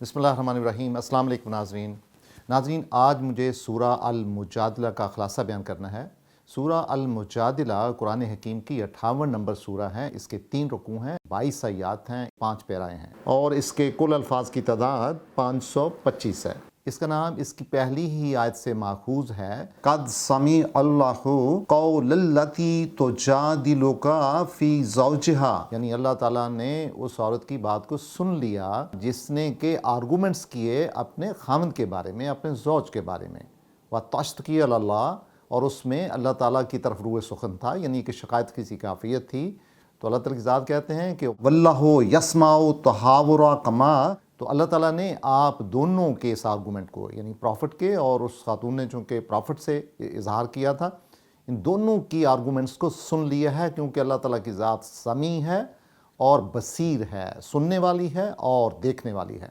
بسم اللہ الرحمن الرحیم۔ السلام علیکم ناظرین، آج مجھے سورہ المجادلہ کا خلاصہ بیان کرنا ہے۔ سورہ المجادلہ قرآن حکیم کی 58 نمبر سورہ ہے۔ اس کے 3 رکوع ہیں، 22 آیات ہیں، 5 پیرائیں ہیں اور اس کے کل الفاظ کی تعداد 525 ہے۔ اس کا نام اس کی پہلی ہی آیت سے ماخوذ ہے، قد سمع اللہ قول التی تجادلک فی زوجہا، یعنی اللہ تعالیٰ نے اس عورت کی بات کو سن لیا جس نے کہ آرگومنٹس کیے اپنے خاوند کے بارے میں، اپنے زوج کے بارے میں، وتشتکی الی اللہ، اور اس میں اللہ تعالیٰ کی طرف روئے سخن تھا، یعنی کہ شکایت کسی کافیت تھی۔ تو اللہ تعالیٰ کی ذات کہتے ہیں کہ واللہ یسمع تحاورکما، تو اللہ تعالیٰ نے آپ دونوں کے اس آرگومنٹ کو، یعنی پروفٹ کے اور اس خاتون نے چونکہ پروفٹ سے اظہار کیا تھا، ان دونوں کی آرگومنٹس کو سن لیا ہے، کیونکہ اللہ تعالیٰ کی ذات سمیع ہے اور بصیر ہے، سننے والی ہے اور دیکھنے والی ہے۔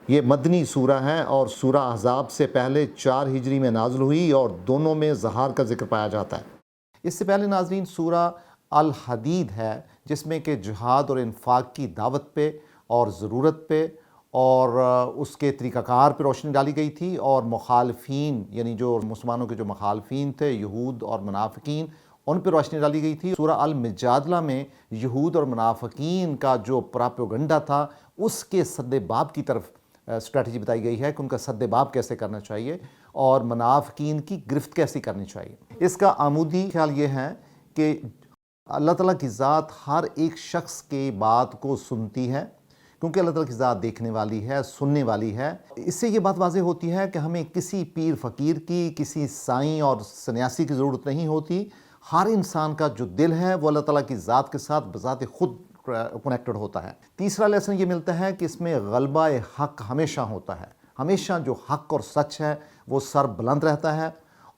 یہ مدنی سورہ ہے اور سورہ احزاب سے پہلے 4 ہجری میں نازل ہوئی اور دونوں میں زہار کا ذکر پایا جاتا ہے۔ اس سے پہلے ناظرین سورہ الحدید ہے، جس میں کہ جہاد اور انفاق کی دعوت پہ اور ضرورت پہ اور اس کے طریقہ کار پہ روشنی ڈالی گئی تھی، اور مخالفین، یعنی جو مسلمانوں کے جو مخالفین تھے، یہود اور منافقین، ان پہ روشنی ڈالی گئی تھی۔ سورہ المجادلہ میں یہود اور منافقین کا جو پراپیگنڈا تھا، اس کے سد باب کی طرف اسٹریٹجی بتائی گئی ہے کہ ان کا سد باب کیسے کرنا چاہیے اور منافقین کی گرفت کیسے کرنی چاہیے۔ اس کا عمودی خیال یہ ہے کہ اللہ تعالیٰ کی ذات ہر ایک شخص کی بات کو سنتی ہے، کیونکہ اللہ تعالیٰ کی ذات دیکھنے والی ہے، سننے والی ہے۔ اس سے یہ بات واضح ہوتی ہے کہ ہمیں کسی پیر فقیر کی، کسی سائیں اور سنیاسی کی ضرورت نہیں ہوتی۔ ہر انسان کا جو دل ہے وہ اللہ تعالیٰ کی ذات کے ساتھ بذات خود کنیکٹڈ ہوتا ہے۔ تیسرا لیسن یہ ملتا ہے کہ اس میں غلبہ حق ہمیشہ ہوتا ہے، ہمیشہ جو حق اور سچ ہے وہ سر بلند رہتا ہے،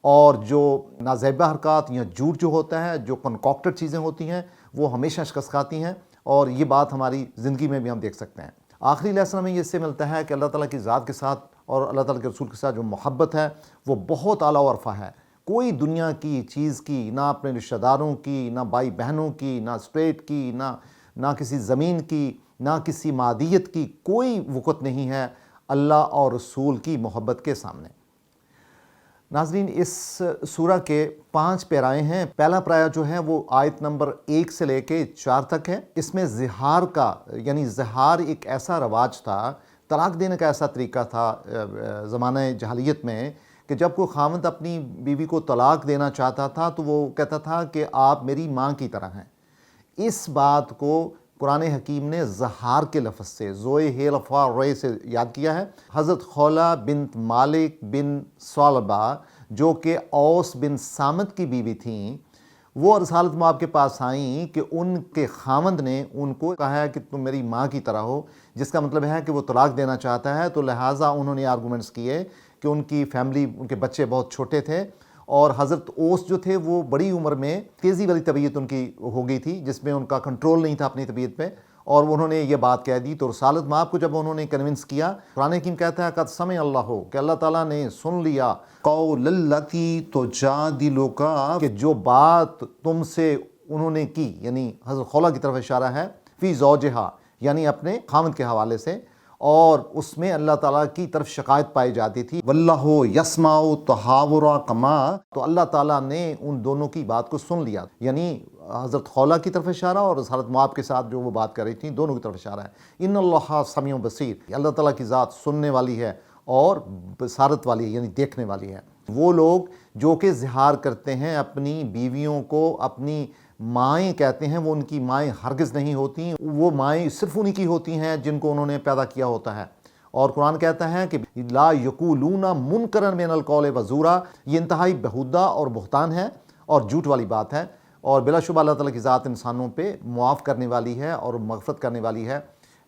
اور جو نازیبہ حرکات یا جھوٹ جو ہوتا ہے، جو کنکاکٹڈ چیزیں ہوتی ہیں، وہ ہمیشہ شکست کھاتی ہیں، اور یہ بات ہماری زندگی میں بھی ہم دیکھ سکتے ہیں۔ آخری لیسن ہمیں اس سے ملتا ہے کہ اللہ تعالیٰ کی ذات کے ساتھ اور اللہ تعالیٰ کے رسول کے ساتھ جو محبت ہے وہ بہت اعلیٰ و عرفہ ہے۔ کوئی دنیا کی چیز کی، نہ اپنے رشتہ داروں کی، نہ بھائی بہنوں کی، نہ اسٹیٹ کی، نہ کسی زمین کی، نہ کسی مادیت کی کوئی وقت نہیں ہے اللہ اور رسول کی محبت کے سامنے۔ ناظرین، اس سورہ کے 5 پیرائیں ہیں۔ پہلا پیرا جو ہے وہ آیت نمبر 1 سے لے کے 4 تک ہے۔ اس میں زہار کا، یعنی زہار ایک ایسا رواج تھا، طلاق دینے کا ایسا طریقہ تھا زمانہ جاہلیت میں، کہ جب کوئی خاوند اپنی بیوی کو طلاق دینا چاہتا تھا تو وہ کہتا تھا کہ آپ میری ماں کی طرح ہیں۔ اس بات کو قرآن حکیم نے زہار کے لفظ سے، زوئے ہیلفا رے سے یاد کیا ہے۔ حضرت خولہ بنت مالک بن ثعلبہ، جو کہ اوس بن صامت کی بیوی تھیں، وہ رسالت مآب کے پاس آئیں کہ ان کے خاوند نے ان کو کہا ہے کہ تم میری ماں کی طرح ہو، جس کا مطلب ہے کہ وہ طلاق دینا چاہتا ہے۔ تو لہٰذا انہوں نے آرگومنٹس کیے کہ ان کی فیملی، ان کے بچے بہت چھوٹے تھے، اور حضرت اوس جو تھے وہ بڑی عمر میں تیزی والی طبیعت ان کی ہو گئی تھی، جس میں ان کا کنٹرول نہیں تھا اپنی طبیعت پہ، اور انہوں نے یہ بات کہہ دی۔ تو رسالت مآب کو جب انہوں نے کنونس کیا، قرآن حکیم کہتا ہے قد سمع اللہ، کہ اللہ تعالیٰ نے سن لیا قول التی تجادلک، کہ جو بات تم سے انہوں نے کی، یعنی حضرت خولہ کی طرف اشارہ ہے، فی زوجہا، یعنی اپنے خاوند کے حوالے سے، اور اس میں اللہ تعالیٰ کی طرف شکایت پائی جاتی تھی۔ واللہ یسمع تحاورکما، تو اللہ تعالیٰ نے ان دونوں کی بات کو سن لیا، یعنی حضرت خولہ کی طرف اشارہ اور رسالت مآب کے ساتھ جو وہ بات کر رہی تھیں، دونوں کی طرف اشارہ ہے۔ ان اللہ سمیع بصیر، اللہ تعالیٰ کی ذات سننے والی ہے اور بصارت والی ہے، یعنی دیکھنے والی ہے۔ وہ لوگ جو کہ زہار کرتے ہیں اپنی بیویوں کو اپنی مائیں کہتے ہیں، وہ ان کی مائیں ہرگز نہیں ہوتی، وہ مائیں صرف انہی کی ہوتی ہیں جن کو انہوں نے پیدا کیا ہوتا ہے۔ اور قرآن کہتا ہے کہ لا یقولون منکرا من القول وزورا، یہ انتہائی بہودہ اور بہتان ہے اور جھوٹ والی بات ہے، اور بلا شبہ اللہ تعالیٰ کی ذات انسانوں پہ معاف کرنے والی ہے اور مغفرت کرنے والی ہے۔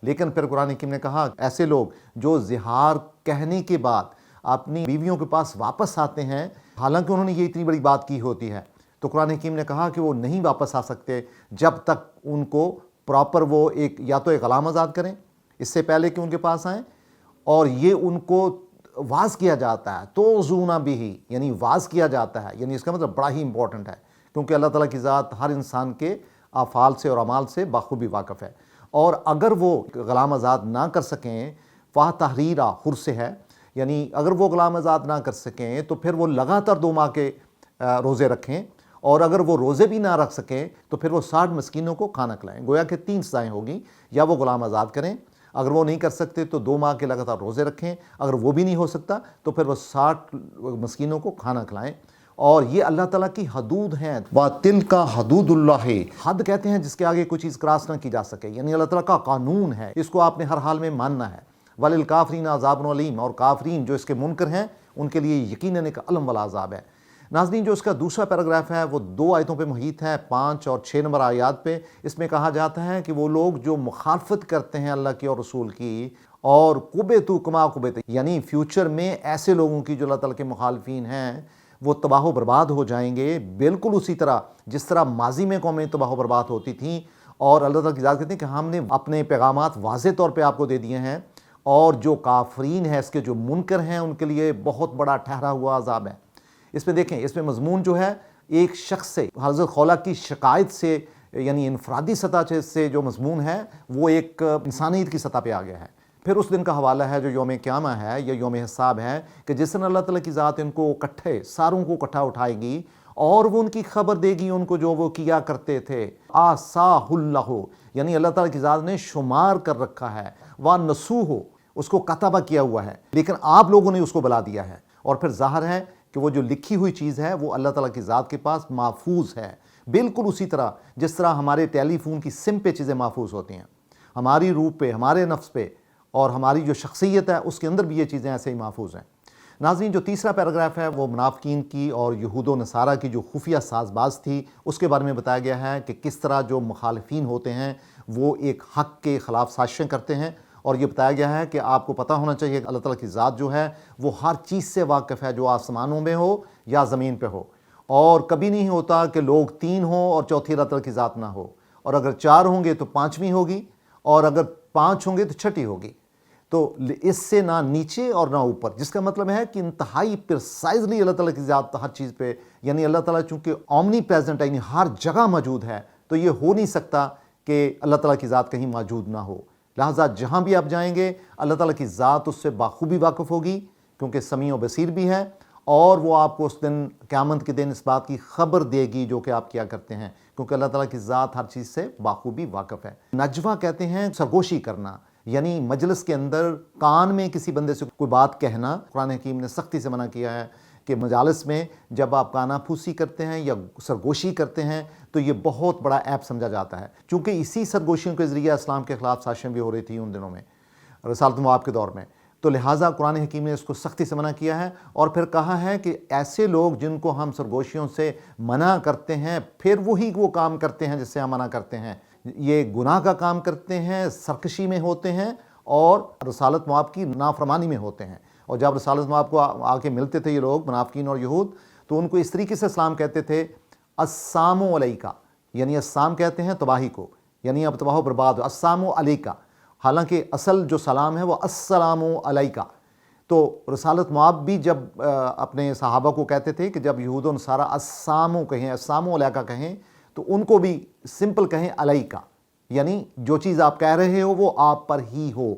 لیکن پھر قرآن حکیم نے کہا ایسے لوگ جو زہار کہنے کے بعد اپنی بیویوں کے پاس واپس آتے ہیں، حالانکہ انہوں نے یہ اتنی بڑی بات کی ہوتی ہے، تو قرآن حکیم نے کہا کہ وہ نہیں واپس آ سکتے جب تک ان کو پراپر وہ یا تو ایک غلام آزاد کریں اس سے پہلے کہ ان کے پاس آئیں، اور یہ ان کو واز کیا جاتا ہے، تو زونا بھی، یعنی واز کیا جاتا ہے، یعنی اس کا مطلب بڑا ہی امپورٹنٹ ہے، کیونکہ اللہ تعالیٰ کی ذات ہر انسان کے افعال سے اور اعمال سے بخوبی واقف ہے۔ اور اگر وہ غلام آزاد نہ کر سکیں فا تحریرہ حر سے ہے، یعنی اگر وہ غلام آزاد نہ کر سکیں تو پھر وہ لگاتار 2 ماہ کے روزے رکھیں، اور اگر وہ روزے بھی نہ رکھ سکیں تو پھر وہ 60 مسکینوں کو کھانا کھلائیں۔ گویا کہ 3 سزائیں ہوگی، یا وہ غلام آزاد کریں، اگر وہ نہیں کر سکتے تو 2 ماہ کے لگاتار روزے رکھیں، اگر وہ بھی نہیں ہو سکتا تو پھر وہ 60 مسکینوں کو کھانا کھلائیں۔ اور یہ اللہ تعالیٰ کی حدود ہیں، وَتِلْكَ حدود اللہ، حد کہتے ہیں جس کے آگے کوئی چیز کراس نہ کی جا سکے، یعنی اللہ تعالیٰ کا قانون ہے، اس کو آپ نے ہر حال میں ماننا ہے۔ وَلِلْكَافِرِينَ عَذَابٌ عَلِيمٌ، اور کافرین جو اس کے منکر ہیں ان کے لیے یقیناً ایک الم والا عذاب ہے۔ ناظرین، جو اس کا دوسرا پیراگراف ہے وہ 2 آیتوں پہ محیط ہے، 5 اور 6 نمبر آیات پہ۔ اس میں کہا جاتا ہے کہ وہ لوگ جو مخالفت کرتے ہیں اللہ کی اور رسول کی، اور قبتوا کما قبت، یعنی فیوچر میں ایسے لوگوں کی جو اللہ تعالیٰ کے مخالفین ہیں وہ تباہ و برباد ہو جائیں گے، بالکل اسی طرح جس طرح ماضی میں قومیں تباہ و برباد ہوتی تھیں۔ اور اللہ تعالیٰ کی ذات کہتے ہیں کہ ہم نے اپنے پیغامات واضح طور پہ آپ کو دے دیے ہیں، اور جو کافرین ہیں، اس کے جو منکر ہیں، ان کے لیے بہت بڑا ٹھہرا ہوا عذاب ہے۔ اس میں دیکھیں، اس میں مضمون جو ہے ایک شخص سے، حضرت خولہ کی شکایت سے، یعنی انفرادی سطح سے جو مضمون ہے وہ ایک انسانیت کی سطح پہ آ گیا ہے۔ پھر اس دن کا حوالہ ہے جو یوم قیامہ ہے یا یوم حساب ہے، کہ جس دن اللہ تعالیٰ کی ذات ان کو ساروں کو اکٹھا اٹھائے گی، اور وہ ان کی خبر دے گی ان کو جو وہ کیا کرتے تھے۔ آساہ اللہ، یعنی اللہ تعالیٰ کی ذات نے شمار کر رکھا ہے، وَنَسُوهُ، اس کو کتبہ کیا ہوا ہے، لیکن آپ لوگوں نے اس کو بلا دیا ہے۔ اور پھر ظاہر ہے کہ وہ جو لکھی ہوئی چیز ہے وہ اللہ تعالیٰ کی ذات کے پاس محفوظ ہے، بالکل اسی طرح جس طرح ہمارے ٹیلی فون کی سم پہ چیزیں محفوظ ہوتی ہیں، ہماری روح پہ، ہمارے نفس پہ، اور ہماری جو شخصیت ہے اس کے اندر بھی یہ چیزیں ایسے ہی محفوظ ہیں۔ ناظرین، جو تیسرا پیراگراف ہے وہ منافقین کی اور یہود و نصارہ کی جو خفیہ ساز باز تھی اس کے بارے میں بتایا گیا ہے کہ کس طرح جو مخالفین ہوتے ہیں وہ ایک حق کے خلاف سازشیں کرتے ہیں، اور یہ بتایا گیا ہے کہ آپ کو پتہ ہونا چاہیے کہ اللہ تعالیٰ کی ذات جو ہے وہ ہر چیز سے واقف ہے، جو آسمانوں میں ہو یا زمین پہ ہو، اور کبھی نہیں ہوتا کہ لوگ 3 ہوں اور چوتھی اللہ تعالیٰ کی ذات نہ ہو، اور اگر 4 ہوں گے تو 5ویں ہوگی، اور اگر 5 ہوں گے تو 6ٹھی ہوگی، تو اس سے نہ نیچے اور نہ اوپر، جس کا مطلب ہے کہ انتہائی پرسائزلی اللہ تعالیٰ کی ذات ہر چیز پہ، یعنی اللہ تعالیٰ چونکہ اومنی پریزنٹ ہے، یعنی ہر جگہ موجود ہے، تو یہ ہو نہیں سکتا کہ اللہ تعالیٰ کی ذات کہیں موجود نہ ہو۔ لہٰذا جہاں بھی آپ جائیں گے اللہ تعالیٰ کی ذات اس سے بخوبی واقف ہوگی، کیونکہ سمیع و بصیر بھی ہے، اور وہ آپ کو اس دن قیامت کے دن اس بات کی خبر دے گی جو کہ آپ کیا کرتے ہیں، کیونکہ اللہ تعالیٰ کی ذات ہر چیز سے بخوبی واقف ہے۔ نجوہ کہتے ہیں سرگوشی کرنا، یعنی مجلس کے اندر کان میں کسی بندے سے کوئی بات کہنا۔ قرآن حکیم نے سختی سے منع کیا ہے کہ مجالس میں جب آپ کانا پھوسی کرتے ہیں یا سرگوشی کرتے ہیں تو یہ بہت بڑا عیب سمجھا جاتا ہے، چونکہ اسی سرگوشیوں کے ذریعے اسلام کے خلاف سازشیں بھی ہو رہی تھیں ان دنوں میں، رسالت نبوت کے دور میں۔ تو لہٰذا قرآن حکیم نے اس کو سختی سے منع کیا ہے، اور پھر کہا ہے کہ ایسے لوگ جن کو ہم سرگوشیوں سے منع کرتے ہیں پھر وہی وہ کام کرتے ہیں جس سے ہم منع کرتے ہیں، یہ گناہ کا کام کرتے ہیں، سرکشی میں ہوتے ہیں، اور رسالت مآب کی نافرمانی میں ہوتے ہیں۔ اور جب رسالت مآب کو آ کے ملتے تھے یہ لوگ منافقین اور یہود، تو ان کو اس طریقے سے اسلام کہتے تھے السلام علیکہ، یعنی السلام کہتے ہیں تباہی کو، یعنی اب تباہ و برباد ہو، السلام علیکہ، حالانکہ اصل جو سلام ہے وہ السلام علیکہ۔ تو رسالت مآب بھی جب اپنے صحابہ کو کہتے تھے کہ جب یہود و نصارہ السلام کہیں، السلام علیکہ کہیں، تو ان کو بھی سمپل کہیں علیکہ، یعنی جو چیز آپ کہہ رہے ہو وہ آپ پر ہی ہو۔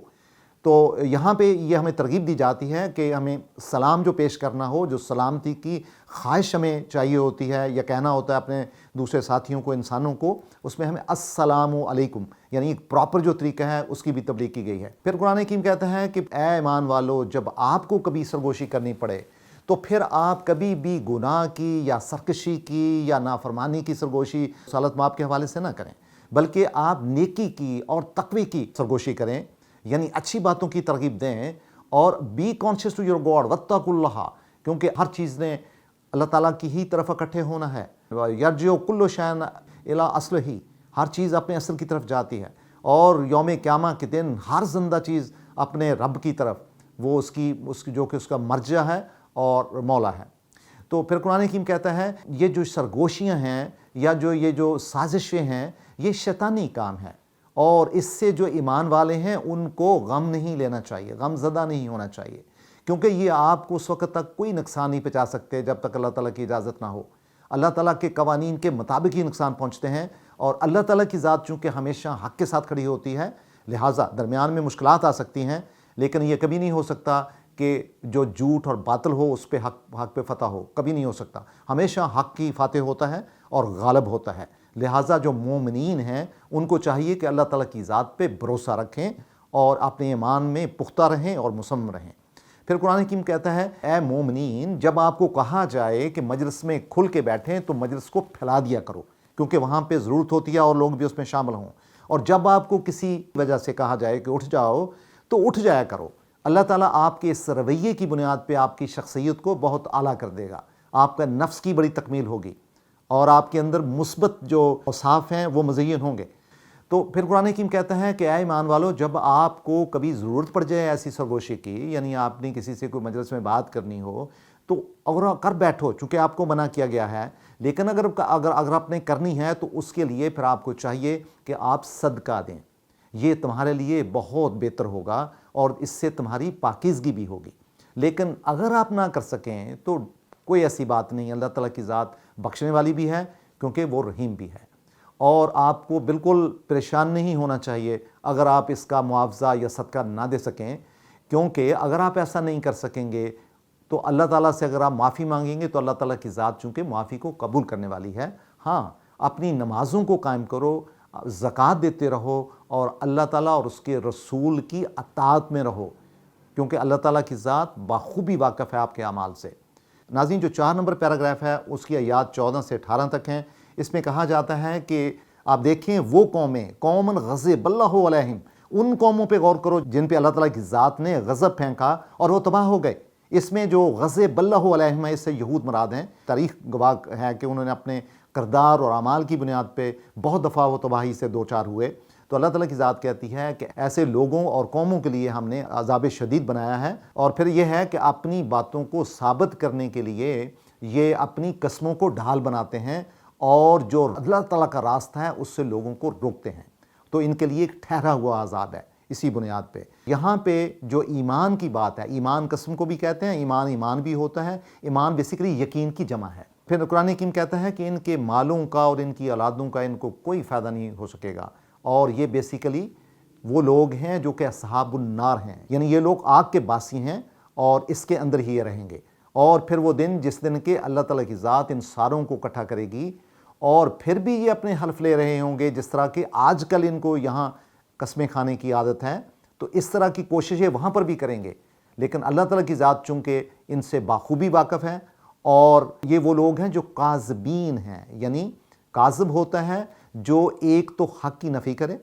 تو یہاں پہ یہ ہمیں ترغیب دی جاتی ہے کہ ہمیں سلام جو پیش کرنا ہو، جو سلامتی کی خواہش ہمیں چاہیے ہوتی ہے یا کہنا ہوتا ہے اپنے دوسرے ساتھیوں کو، انسانوں کو، اس میں ہمیں السلام علیکم، یعنی ایک پراپر جو طریقہ ہے اس کی بھی تبلیغ کی گئی ہے۔ پھر قرآن حکیم کہتا ہے کہ اے ایمان والو، جب آپ کو کبھی سرگوشی کرنی پڑے تو پھر آپ کبھی بھی گناہ کی یا سرکشی کی یا نافرمانی کی سرگوشی رسالت مآب کے حوالے سے نہ کریں، بلکہ آپ نیکی کی اور تقوی کی سرگوشی کریں، یعنی اچھی باتوں کی ترغیب دیں، اور be conscious to your God واتقوا اللہ، کیونکہ ہر چیز نے اللہ تعالیٰ کی ہی طرف اکٹھے ہونا ہے۔ یرجع کل شیء الی اصلہ، ہر چیز اپنے اصل کی طرف جاتی ہے، اور یوم قیامہ کے دن ہر زندہ چیز اپنے رب کی طرف، وہ اس کی جو کہ اس کا مرجع ہے اور مولا ہے۔ تو پھر قرآن حکیم کہتا ہے یہ جو سرگوشیاں ہیں یا یہ جو سازشیں ہیں یہ شیطانی کام ہے، اور اس سے جو ایمان والے ہیں ان کو غم نہیں لینا چاہیے، غم زدہ نہیں ہونا چاہیے، کیونکہ یہ آپ کو اس وقت تک کوئی نقصان نہیں پہنچا سکتے جب تک اللہ تعالیٰ کی اجازت نہ ہو۔ اللہ تعالیٰ کے قوانین کے مطابق ہی نقصان پہنچتے ہیں، اور اللہ تعالیٰ کی ذات چونکہ ہمیشہ حق کے ساتھ کھڑی ہوتی ہے، لہٰذا درمیان میں مشکلات آ سکتی ہیں، لیکن یہ کبھی نہیں ہو سکتا کہ جو جھوٹ اور باطل ہو اس پہ حق پہ فتح ہو، کبھی نہیں ہو سکتا۔ ہمیشہ حق کی فاتح ہوتا ہے اور غالب ہوتا ہے۔ لہٰذا جو مومنین ہیں ان کو چاہیے کہ اللہ تعالیٰ کی ذات پہ بھروسہ رکھیں اور اپنے ایمان میں پختہ رہیں اور مصمم رہیں۔ پھر قرآن حکیم کہتا ہے اے مومنین، جب آپ کو کہا جائے کہ مجلس میں کھل کے بیٹھیں تو مجلس کو پھیلا دیا کرو، کیونکہ وہاں پہ ضرورت ہوتی ہے اور لوگ بھی اس میں شامل ہوں۔ اور جب آپ کو کسی وجہ سے کہا جائے کہ اٹھ جاؤ تو اٹھ جایا کرو۔ اللہ تعالیٰ آپ کے اس رویے کی بنیاد پہ آپ کی شخصیت کو بہت اعلیٰ کر دے گا، آپ کا نفس کی بڑی تکمیل ہوگی اور آپ کے اندر مثبت جو اوصاف ہیں وہ مزین ہوں گے۔ تو پھر قرآن حکیم کہتا ہے کہ اے ایمان والو، جب آپ کو کبھی ضرورت پڑ جائے ایسی سرگوشی کی، یعنی آپ نے کسی سے کوئی مجلس میں بات کرنی ہو تو اگر کر بیٹھو، چونکہ آپ کو منع کیا گیا ہے، لیکن اگر آپ نے کرنی ہے تو اس کے لیے پھر آپ کو چاہیے کہ آپ صدقہ دیں، یہ تمہارے لیے بہت بہتر ہوگا اور اس سے تمہاری پاکیزگی بھی ہوگی۔ لیکن اگر آپ نہ کر سکیں تو کوئی ایسی بات نہیں، اللہ تعالیٰ کی ذات بخشنے والی بھی ہے کیونکہ وہ رحیم بھی ہے، اور آپ کو بالکل پریشان نہیں ہونا چاہیے اگر آپ اس کا معاوضہ یا صدقہ نہ دے سکیں، کیونکہ اگر آپ ایسا نہیں کر سکیں گے تو اللہ تعالیٰ سے اگر آپ معافی مانگیں گے تو اللہ تعالیٰ کی ذات چونکہ معافی کو قبول کرنے والی ہے۔ ہاں، اپنی نمازوں کو قائم کرو، زکوٰۃ دیتے رہو اور اللہ تعالیٰ اور اس کے رسول کی اطاعت میں رہو، کیونکہ اللہ تعالیٰ کی ذات بخوبی واقف ہے آپ کے اعمال سے۔ ناظرین، جو 4 نمبر پیراگراف ہے اس کی آیات 14 سے 18 تک ہیں۔ اس میں کہا جاتا ہے کہ آپ دیکھیں وہ قومیں، قومن غضب اللہ علیہم، ان قوموں پہ غور کرو جن پہ اللہ تعالیٰ کی ذات نے غضب پھینکا اور وہ تباہ ہو گئے۔ اس میں جو غضب اللہ علیہم ہے، اس سے یہود مراد ہیں۔ تاریخ گواہ ہے کہ انہوں نے اپنے کردار اور اعمال کی بنیاد پہ بہت دفعہ وہ تباہی سے دوچار ہوئے۔ تو اللہ تعالیٰ کی ذات کہتی ہے کہ ایسے لوگوں اور قوموں کے لیے ہم نے عذاب شدید بنایا ہے، اور پھر یہ ہے کہ اپنی باتوں کو ثابت کرنے کے لیے یہ اپنی قسموں کو ڈھال بناتے ہیں اور جو اللہ تعالیٰ کا راستہ ہے اس سے لوگوں کو روکتے ہیں۔ تو ان کے لیے ایک ٹھہرا ہوا عذاب ہے اسی بنیاد پہ۔ یہاں پہ جو ایمان کی بات ہے، ایمان قسم کو بھی کہتے ہیں، ایمان بھی ہوتا ہے۔ ایمان بیسیکلی یقین کی جمع ہے۔ پھر قرآن حکیم کہتا ہے کہ ان کے مالوں کا اور ان کی اولادوں کا ان کو کوئی فائدہ نہیں ہو سکے گا، اور یہ بیسیکلی وہ لوگ ہیں جو کہ اصحاب النار ہیں، یعنی یہ لوگ آگ کے باسی ہیں اور اس کے اندر ہی رہیں گے۔ اور پھر وہ دن جس دن کہ اللہ تعالیٰ کی ذات ان ساروں کو اکٹھا کرے گی، اور پھر بھی یہ اپنے حلف لے رہے ہوں گے جس طرح کہ آج کل ان کو یہاں قسمیں کھانے کی عادت ہے، تو اس طرح کی کوششیں وہاں پر بھی کریں گے۔ لیکن اللہ تعالیٰ کی ذات چونکہ ان سے بخوبی واقف ہے، اور یہ وہ لوگ ہیں جو کاذبین ہیں، یعنی کاذب ہوتا ہے جو ایک تو حق کی نفی کرے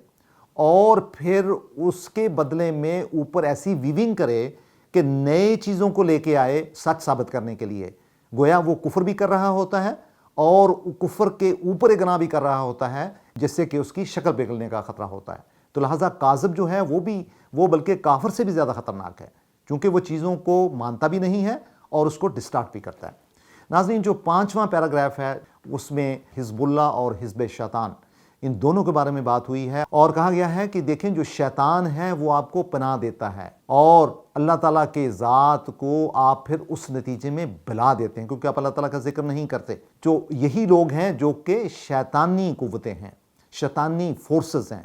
اور پھر اس کے بدلے میں اوپر ایسی ویونگ کرے کہ نئے چیزوں کو لے کے آئے سچ ثابت کرنے کے لیے، گویا وہ کفر بھی کر رہا ہوتا ہے اور کفر کے اوپر ایک گناہ بھی کر رہا ہوتا ہے جس سے کہ اس کی شکل بگڑنے کا خطرہ ہوتا ہے۔ تو لہٰذا کاذب جو ہے وہ بلکہ کافر سے بھی زیادہ خطرناک ہے، چونکہ وہ چیزوں کو مانتا بھی نہیں ہے اور اس کو ڈسٹارٹ بھی کرتا ہے۔ ناظرین، جو 5واں پیراگراف ہے اس میں حزب اللہ اور حزب شیطان، ان دونوں کے بارے میں بات ہوئی ہے، اور کہا گیا ہے کہ دیکھیں جو شیطان ہے وہ آپ کو پناہ دیتا ہے اور اللہ تعالیٰ کے ذات کو آپ پھر اس نتیجے میں بلا دیتے ہیں کیونکہ آپ اللہ تعالیٰ کا ذکر نہیں کرتے۔ جو یہی لوگ ہیں جو کہ شیطانی قوتیں ہیں، شیطانی فورسز ہیں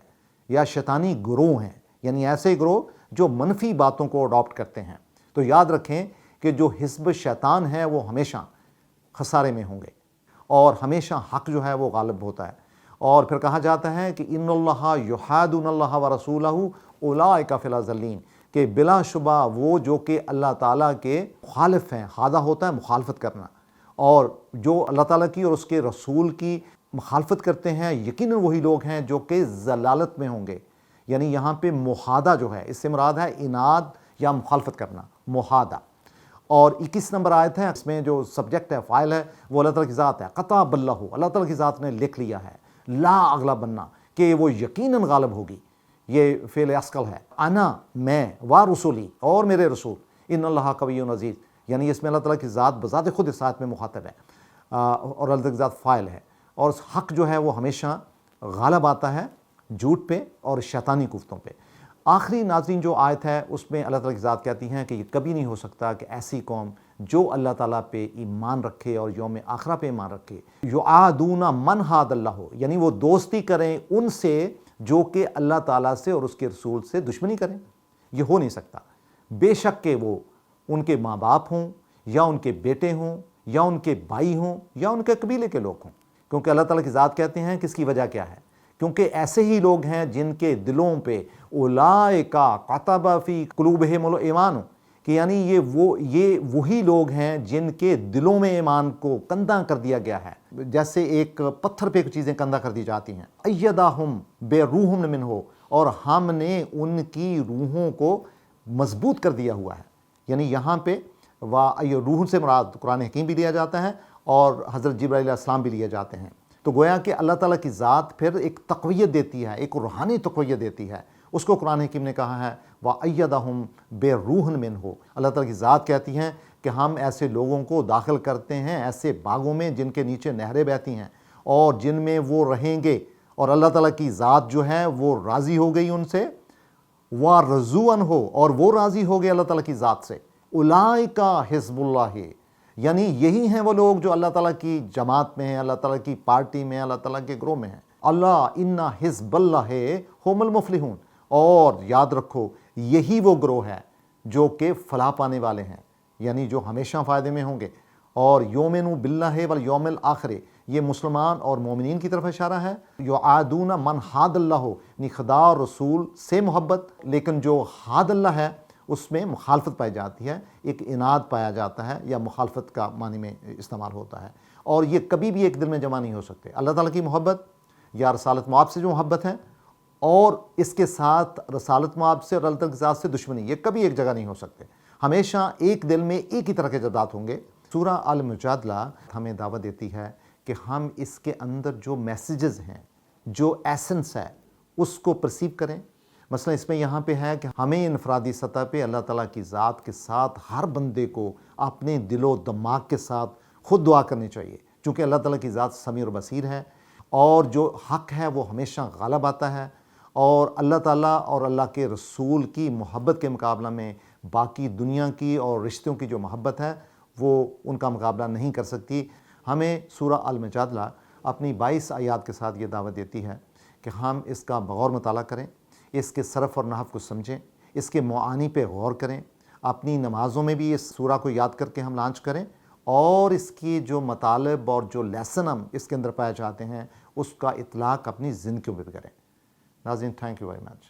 یا شیطانی گروہ ہیں، یعنی ایسے گروہ جو منفی باتوں کو اڈاپٹ کرتے ہیں۔ تو یاد رکھیں کہ جو حزب شیطان ہے وہ ہمیشہ خسارے میں ہوں گے اور ہمیشہ حق جو ہے وہ غالب ہوتا ہے۔ اور پھر کہا جاتا ہے کہ ان اللہ یحادون اللہ ورسولہ اولئک فی الاذلین، کہ بلا شبہ وہ جو کہ اللہ تعالیٰ کے مخالف ہیں، حادہ ہوتا ہے مخالفت کرنا، اور جو اللہ تعالیٰ کی اور اس کے رسول کی مخالفت کرتے ہیں یقیناً وہی لوگ ہیں جو کہ ضلالت میں ہوں گے۔ یعنی یہاں پہ محادہ جو ہے اس سے مراد ہے اناد یا مخالفت کرنا، محادہ۔ اور 21 نمبر آیت ہے، اس میں جو سبجیکٹ ہے، فاعل ہے، وہ اللہ تعالیٰ کی ذات ہے۔ قطع باللہ، اللہ تعالیٰ کی ذات نے لکھ لیا ہے، لا اغلبنا، کہ وہ یقیناً غالب ہوگی۔ یہ فعل اثقل ہے، انا، میں، و رسولی، اور میرے رسول، ان اللہ قوی عزیز، یعنی اس میں اللہ تعالیٰ کی ذات بذات خود اس آیت میں مخاطب ہے، اور اللہ تعالیٰ کی ذات فاعل ہے، اور حق جو ہے وہ ہمیشہ غالب آتا ہے جھوٹ پہ اور شیطانی قوتوں پہ۔ آخری ناظرین جو آیت ہے اس میں اللہ تعالیٰ کی ذات کہتی ہیں کہ یہ کبھی نہیں ہو سکتا کہ ایسی قوم جو اللہ تعالیٰ پہ ایمان رکھے اور یوم آخرہ پہ ایمان رکھے، یعادون من حاد اللہ، یعنی وہ دوستی کریں ان سے جو کہ اللہ تعالیٰ سے اور اس کے رسول سے دشمنی کریں، یہ ہو نہیں سکتا۔ بے شک کہ وہ ان کے ماں باپ ہوں یا ان کے بیٹے ہوں یا ان کے بھائی ہوں یا ان کے قبیلے کے لوگ ہوں، کیونکہ اللہ تعالیٰ کی ذات کہتے ہیں کہ اس کی وجہ کیا ہے، کیونکہ ایسے ہی لوگ ہیں جن کے دلوں پہ اولئک کتب فی قلوبہم الایمان، کہ یعنی یہ وہی لوگ ہیں جن کے دلوں میں ایمان کو کندہ کر دیا گیا ہے، جیسے ایک پتھر پہ چیزیں کندہ کر دی جاتی ہیں، ایدہم بروح منہ، اور ہم نے ان کی روحوں کو مضبوط کر دیا ہوا ہے۔ یعنی یہاں پہ روح سے مراد قرآن حکیم بھی لیا جاتا ہے اور حضرت جبرائیل علیہ السلام بھی لیے جاتے ہیں، تو گویا کہ اللہ تعالیٰ کی ذات پھر ایک تقویت دیتی ہے، ایک روحانی تقویت دیتی ہے، اس کو قرآن حکیم نے کہا ہے وَأَيَّدَهُمْ بِرُوحٍ مِّنْهُ۔ اللہ تعالیٰ کی ذات کہتی ہیں کہ ہم ایسے لوگوں کو داخل کرتے ہیں ایسے باغوں میں جن کے نیچے نہریں بہتی ہیں اور جن میں وہ رہیں گے، اور اللہ تعالیٰ کی ذات جو ہے وہ راضی ہو گئی ان سے، وَرَضُوا عَنْهُ، اور وہ راضی ہو گئے اللہ تعالیٰ کی ذات سے، اولئک حزب اللہ، یعنی یہی ہیں وہ لوگ جو اللہ تعالیٰ کی جماعت میں ہیں، اللہ تعالیٰ کی پارٹی میں، اللہ تعالیٰ کے گروہ میں ہیں۔ اللہ ان حزب اللہ هم المفلحون، اور یاد رکھو یہی وہ گروہ ہے جو کہ فلاح پانے والے ہیں، یعنی جو ہمیشہ فائدے میں ہوں گے۔ اور یؤمنوا باللہ والیوم الآخر، یہ مسلمان اور مومنین کی طرف اشارہ ہے۔ یعادون من حاد اللہ، یعنی خدا اور رسول سے محبت، لیکن جو حاد اللہ ہے اس میں مخالفت پائی جاتی ہے، ایک عناد پایا جاتا ہے یا مخالفت کا معنی میں استعمال ہوتا ہے، اور یہ کبھی بھی ایک دل میں جمع نہیں ہو سکتے۔ اللہ تعالیٰ کی محبت یا رسالت مآب سے جو محبت ہے، اور اس کے ساتھ رسالت مآب سے اور اللہ تعالیٰ کی ذات سے دشمنی، یہ کبھی ایک جگہ نہیں ہو سکتے، ہمیشہ ایک دل میں ایک ہی طرح کے جذبات ہوں گے۔ سورہ المجادلہ ہمیں دعوت دیتی ہے کہ ہم اس کے اندر جو میسیجز ہیں، جو ایسنس ہے، اس کو پرسیو کریں۔ مثلا اس میں یہاں پہ ہے کہ ہمیں انفرادی سطح پہ اللہ تعالیٰ کی ذات کے ساتھ ہر بندے کو اپنے دل و دماغ کے ساتھ خود دعا کرنی چاہیے، چونکہ اللہ تعالیٰ کی ذات سمیع و بصیر ہے، اور جو حق ہے وہ ہمیشہ غالب آتا ہے، اور اللہ تعالیٰ اور اللہ کے رسول کی محبت کے مقابلہ میں باقی دنیا کی اور رشتوں کی جو محبت ہے وہ ان کا مقابلہ نہیں کر سکتی۔ ہمیں سورہ المجادلہ اپنی 22 آیات کے ساتھ یہ دعوت دیتی ہے کہ ہم اس کا بغور مطالعہ کریں، اس کے صرف اور نحو کو سمجھیں، اس کے معانی پہ غور کریں، اپنی نمازوں میں بھی اس سورہ کو یاد کر کے ہم لانچ کریں، اور اس کی جو مطالب اور جو لیسن ہم اس کے اندر پائے جاتے ہیں اس کا اطلاق اپنی زندگیوں پہ کریں۔ ناظرین، تھینک یو ویری مچ۔